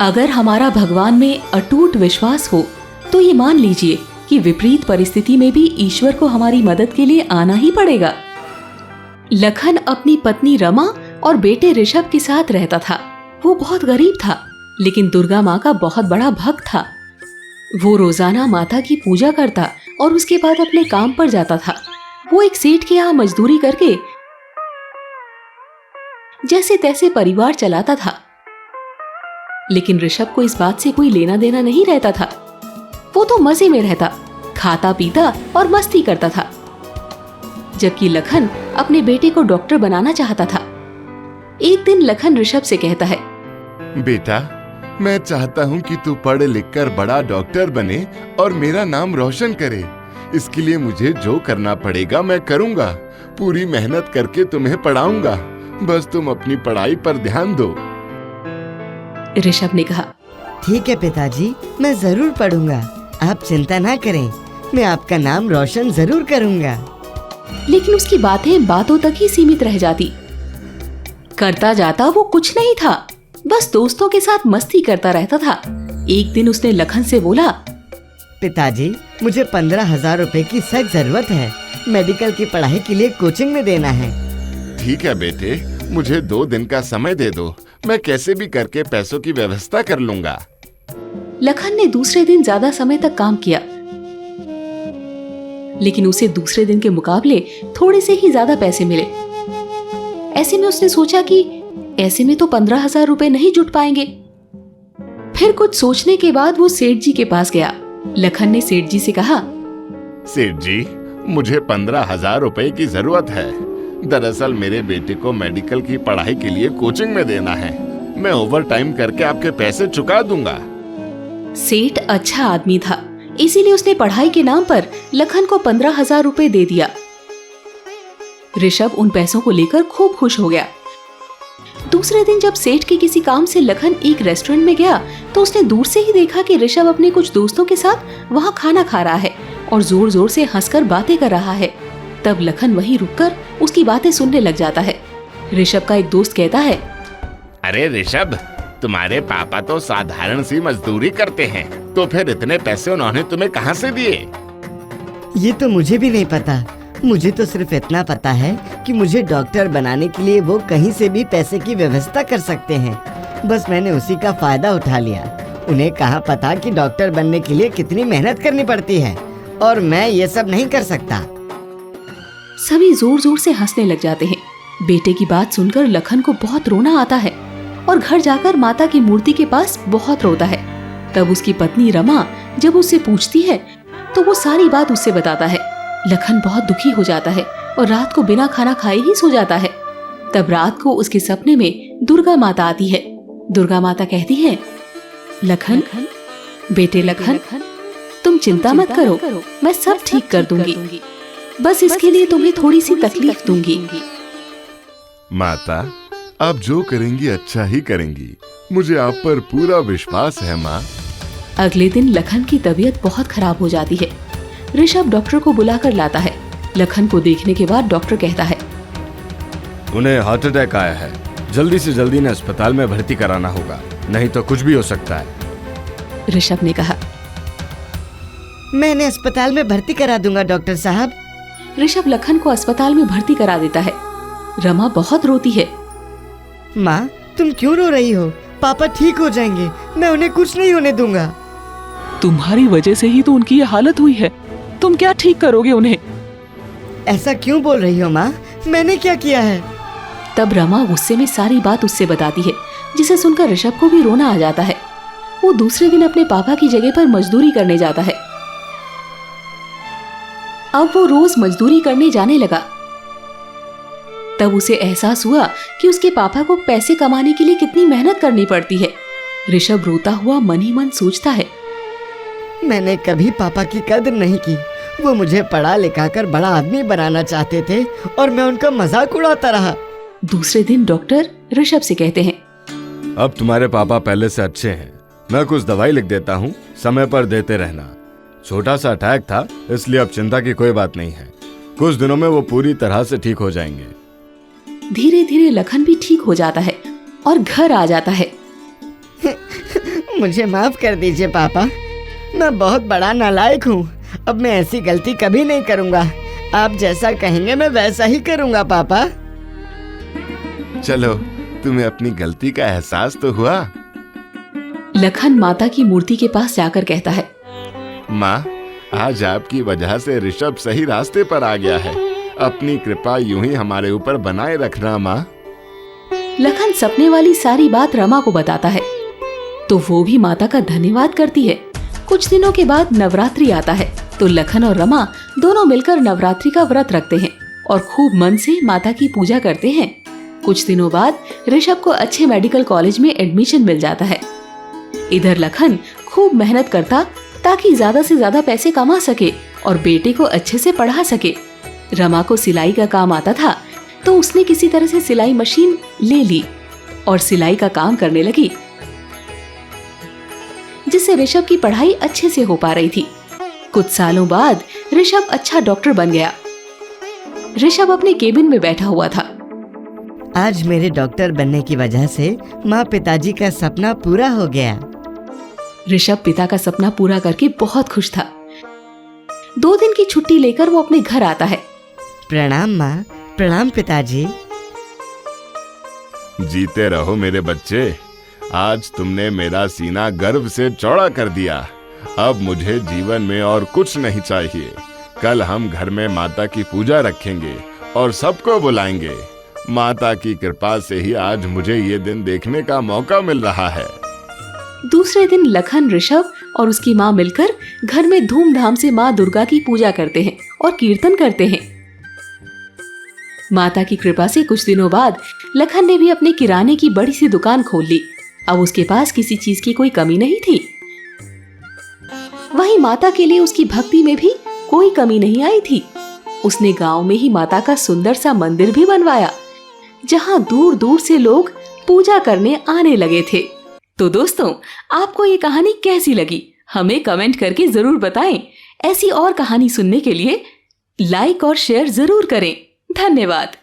अगर हमारा भगवान में अटूट विश्वास हो तो ये मान लीजिए कि विपरीत परिस्थिति में भी ईश्वर को हमारी मदद के लिए आना ही पड़ेगा। लखन अपनी पत्नी रमा और बेटे ऋषभ के साथ रहता था। वो बहुत गरीब था, लेकिन दुर्गा माँ का बहुत बड़ा भक्त था। वो रोजाना माता की पूजा करता और उसके बाद अपने काम पर जाता था। वो एक सेठ के यहाँ मजदूरी करके जैसे तैसे परिवार चलाता था, लेकिन ऋषभ को इस बात से कोई लेना देना नहीं रहता था। वो तो मजे में रहता, खाता पीता और मस्ती करता था, जबकि लखन अपने बेटे को डॉक्टर बनाना चाहता था। एक दिन लखन ऋषभ से कहता है, बेटा, मैं चाहता हूँ कि तू पढ़ लिख कर बड़ा डॉक्टर बने और मेरा नाम रोशन करे। इसके लिए मुझे जो करना पड़ेगा मैं करूँगा। पूरी मेहनत करके तुम्हें पढ़ाऊंगा। बस तुम अपनी पढ़ाई पर ध्यान दो। ऋषभ ने कहा, ठीक है पिताजी, मैं जरूर पढ़ूंगा। आप चिंता ना करें, मैं आपका नाम रोशन जरूर करूंगा। लेकिन उसकी बातें बातों तक ही सीमित रह जाती। करता जाता वो कुछ नहीं था, बस दोस्तों के साथ मस्ती करता रहता था। एक दिन उसने लखन से बोला, पिताजी, मुझे 15,000 रुपए की सख्त जरूरत है। मेडिकल की पढ़ाई के लिए कोचिंग में देना है। ठीक है बेटे, मुझे 2 दिन का समय दे दो। मैं कैसे भी करके पैसों की व्यवस्था कर लूंगा। लखन ने दूसरे दिन ज्यादा समय तक काम किया, लेकिन उसे दूसरे दिन के मुकाबले थोड़े से ही ज्यादा पैसे मिले। ऐसे में उसने सोचा कि ऐसे में तो 15,000 रुपए नहीं जुट पाएंगे। फिर कुछ सोचने के बाद वो सेठ जी के पास गया। लखन ने सेठ जी से कहा, सेठ जी, मुझे 15,000 रुपए की जरूरत है। दरअसल मेरे बेटे को मेडिकल की पढ़ाई के लिए कोचिंग में देना है। मैं ओवर टाइम करके आपके पैसे चुका दूंगा। सेठ अच्छा आदमी था, इसीलिए उसने पढ़ाई के नाम पर लखन को 15,000 रुपए दे दिया। ऋषभ उन पैसों को लेकर खूब खुश हो गया। दूसरे दिन जब सेठ के किसी काम से लखन एक रेस्टोरेंट में गया तो उसने दूर से ही देखा कि ऋषभ अपने कुछ दोस्तों के साथ वहाँ खाना खा रहा है और जोर जोर से हंसकर बातें कर रहा है। तब लखन वहीं रुककर उसकी बातें सुनने लग जाता है। ऋषभ का एक दोस्त कहता है, अरे ऋषभ, तुम्हारे पापा तो साधारण सी मजदूरी करते हैं, तो फिर इतने पैसे उन्होंने तुम्हें कहाँ से दिए? ये तो मुझे भी नहीं पता। मुझे तो सिर्फ इतना पता है कि मुझे डॉक्टर बनाने के लिए वो कहीं से भी पैसे की व्यवस्था कर सकते हैं। बस मैंने उसी का फायदा उठा लिया। उन्हें कहाँ पता कि डॉक्टर बनने के लिए कितनी मेहनत करनी पड़ती है, और मैं ये सब नहीं कर सकता। सभी जोर जोर से हंसने लग जाते हैं। बेटे की बात सुनकर लखन को बहुत रोना आता है और घर जाकर माता की मूर्ति के पास बहुत रोता है। तब उसकी पत्नी रमा जब उससे पूछती है तो वो सारी बात उससे बताता है। लखन बहुत दुखी हो जाता है और रात को बिना खाना खाए ही सो जाता है। तब रात को उसके सपने में दुर्गा माता आती है। दुर्गा माता कहती है, लखन, बेटे लखन, तुम चिंता मत करो, मैं सब ठीक कर दूंगी। बस इसके लिए तुम्हें थोड़ी सी तकलीफ दूंगी। माता, आप जो करेंगी अच्छा ही करेंगी। मुझे आप पर पूरा विश्वास है माँ। अगले दिन लखन की तबीयत बहुत खराब हो जाती है। ऋषभ डॉक्टर को बुलाकर लाता है। लखन को देखने के बाद डॉक्टर कहता है, उन्हें हार्ट अटैक आया है। जल्दी से जल्दी इन्हें अस्पताल में भर्ती कराना होगा, नहीं तो कुछ भी हो सकता है। ऋषभ ने कहा, मैं इन्हें अस्पताल में भर्ती करा दूंगा डॉक्टर साहब। ऋषभ लखन को अस्पताल में भर्ती करा देता है। रमा बहुत रोती है। माँ, तुम क्यों रो रही हो? पापा ठीक हो जाएंगे, मैं उन्हें कुछ नहीं होने दूंगा। तुम्हारी वजह से ही तो उनकी ये हालत हुई है। तुम क्या ठीक करोगे उन्हें? ऐसा क्यों बोल रही हो माँ? मैंने क्या किया है? तब रमा गुस्से में सारी बात उससे बताती है, जिसे सुनकर ऋषभ को भी रोना आ जाता है। वो दूसरे दिन अपने पापा की जगह पर मजदूरी करने जाता है। अब वो रोज मजदूरी करने जाने लगा। तब उसे एहसास हुआ कि उसके पापा को पैसे कमाने के लिए कितनी मेहनत करनी पड़ती है। ऋषभ रोता हुआ मन ही मन सोचता है, मैंने कभी पापा की कदर नहीं की। वो मुझे पढ़ा लिखा कर बड़ा आदमी बनाना चाहते थे और मैं उनका मजाक उड़ाता रहा। दूसरे दिन डॉक्टर ऋषभ से कहते हैं, अब तुम्हारे पापा पहले से अच्छे हैं। मैं कुछ दवाई लिख देता हूँ, समय पर देते रहना। छोटा सा अटैक था, इसलिए अब चिंता की कोई बात नहीं है। कुछ दिनों में वो पूरी तरह से ठीक हो जाएंगे। धीरे धीरे लखन भी ठीक हो जाता है और घर आ जाता है। मुझे माफ कर दीजिए पापा, मैं बहुत बड़ा नालायक हूँ। अब मैं ऐसी गलती कभी नहीं करूँगा। आप जैसा कहेंगे मैं वैसा ही करूँगा पापा। चलो, तुम्हें अपनी गलती का एहसास तो हुआ। लखन माता की मूर्ति के पास जाकर कहता है, माँ, आज आपकी वजह से ऋषभ सही रास्ते पर आ गया है। अपनी कृपा यूं ही हमारे ऊपर बनाए रखना माँ। लखन सपने वाली सारी बात रमा को बताता है तो वो भी माता का धन्यवाद करती है। कुछ दिनों के बाद नवरात्रि आता है तो लखन और रमा दोनों मिलकर नवरात्रि का व्रत रखते हैं और खूब मन से माता की पूजा करते हैं। कुछ दिनों बाद ऋषभ को अच्छे मेडिकल कॉलेज में एडमिशन मिल जाता है। इधर लखन खूब मेहनत करता ताकि ज्यादा से ज्यादा पैसे कमा सके और बेटे को अच्छे से पढ़ा सके। रमा को सिलाई का काम आता था तो उसने किसी तरह से सिलाई मशीन ले ली और सिलाई का काम करने लगी, जिससे ऋषभ की पढ़ाई अच्छे से हो पा रही थी। कुछ सालों बाद ऋषभ अच्छा डॉक्टर बन गया। ऋषभ अपने केबिन में बैठा हुआ था। आज मेरे डॉक्टर बनने की वजह से माँ पिताजी का सपना पूरा हो गया। ऋषभ पिता का सपना पूरा करके बहुत खुश था। 2 दिन की छुट्टी लेकर वो अपने घर आता है। प्रणाम माँ, प्रणाम पिताजी। जीते रहो मेरे बच्चे। आज तुमने मेरा सीना गर्व से चौड़ा कर दिया। अब मुझे जीवन में और कुछ नहीं चाहिए। कल हम घर में माता की पूजा रखेंगे और सबको बुलाएंगे। माता की कृपा से ही आज मुझे ये दिन देखने का मौका मिल रहा है। दूसरे दिन लखन, ऋषभ और उसकी माँ मिलकर घर में धूमधाम से माँ दुर्गा की पूजा करते हैं और कीर्तन करते हैं। माता की कृपा से कुछ दिनों बाद लखन ने भी अपने किराने की बड़ी सी दुकान खोल ली। अब उसके पास किसी चीज की कोई कमी नहीं थी। वहीं माता के लिए उसकी भक्ति में भी कोई कमी नहीं आई थी। उसने गांव में ही माता का सुंदर सा मंदिर भी बनवाया, जहां दूर दूर से लोग पूजा करने आने लगे थे। तो दोस्तों, आपको ये कहानी कैसी लगी हमें कमेंट करके जरूर बताएं। ऐसी और कहानी सुनने के लिए लाइक और शेयर जरूर करें। धन्यवाद।